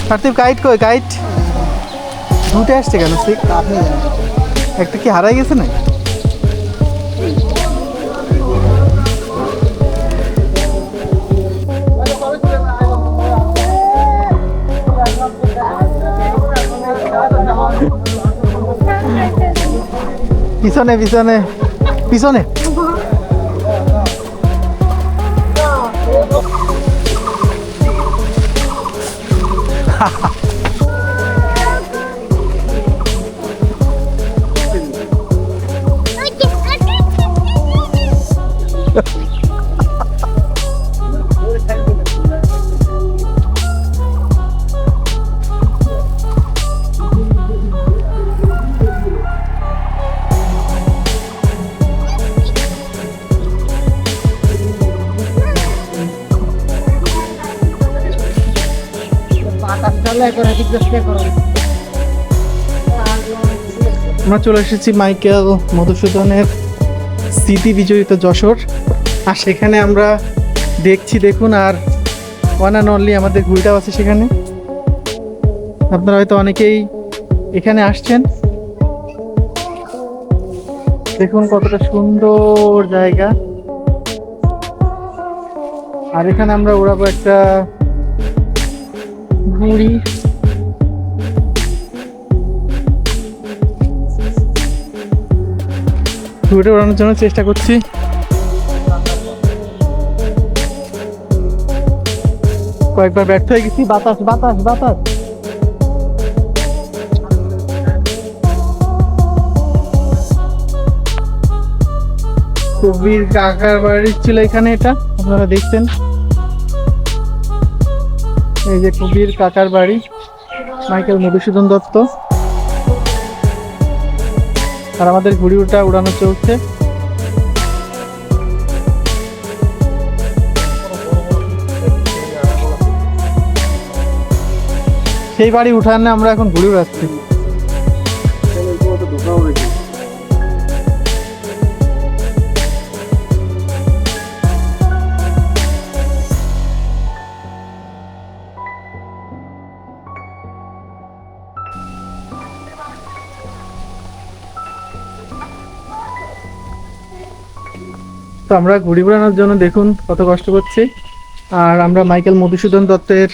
পার্থিব কাইট কই, কাইট দুটো আসছে কেন? সিক একটা কি হারাই গেছে না? পিছনে পিছনে পিছনে আমরা চলে এসেছি মাইকেল মধুসূদনের স্মৃতি বিজড়িত যশোর। আর সেখানে আমরা দেখছি, দেখুন, আর ওয়ান অ্যান্ড অনলি আমাদের ঘুড়িটাও আছে সেখানে। আপনারা হয়তো অনেকেই এখানে আসছেন। দেখুন কতটা সুন্দর জায়গা। আর এখানে আমরা উড়াবো একটা ঘুড়ি। ঘুড়িটা ওড়ানোর জন্য চেষ্টা করছি। কয়েকবার ব্যর্থ হয়ে গেছি। বাতাস বাতাস বাতাস। কবির কাকার বাড়ি ছিল এখানে, এটা আপনারা দেখছেন। এই যে কবির কাকার বাড়ি, মাইকেল মধুসূদন দত্ত। আর আমাদের ঘুড়িটা উড়ানো চলছে। সেই বাড়ি উঠানে আমরা এখন ঘুড়ি উড়াচ্ছি। তো আমরা ঘুড়ি উড়ানোর জন্য দেখুন কত কষ্ট করছি। আর আমরা মাইকেল মধুসূদন দত্তের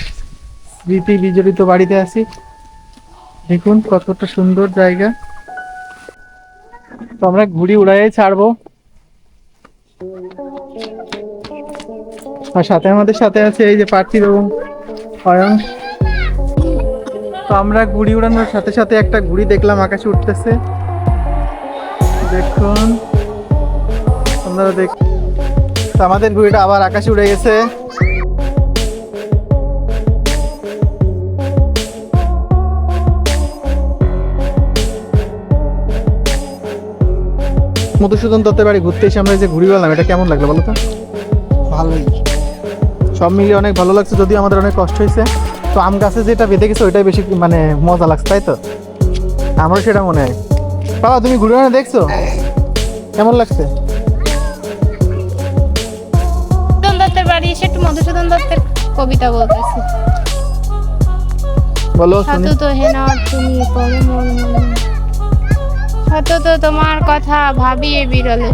স্মৃতি বিজড়িত বাড়িতে আছি। দেখুন কতটা সুন্দর জায়গা। তো আমরা ঘুড়ি উড়াই ছাড়বো। আর সাথে আমাদের সাথে আছে এই যে পার্থিব এবং অয়ন। তো আমরা ঘুড়ি উড়ানোর সাথে সাথে একটা ঘুড়ি দেখলাম আকাশে উঠতেছে। দেখুন আপনারা আমাদের ঘুড়িটা আবার আকাশে উড়ে গেছে। মধুসূদন দত্তের বাড়ি ঘুরতে এসে আমরা যে ঘুড়ি উড়ালাম, এটা কেমন লাগলো বলো তো? ভালোই, সব মিলিয়ে অনেক ভালো লাগছে। যদিও আমাদের অনেক কষ্ট হয়েছে। তো আম গাছে যেটা বেঁধে গেছে ওইটাই বেশি মানে মজা লাগছে, তাই তো? আমারও সেটা মনে হয়। বাবা তুমি ঘুড়ি উড়ানো দেখছো, কেমন লাগছে? বাড়ি এসে একটু মধুসূদন দত্তের কবিতা বলতেছি। বলো। সাধু তো হেনা তুমি পরম মন, সাধু তো তোমার কথা ভাবিয়ে বিরলে।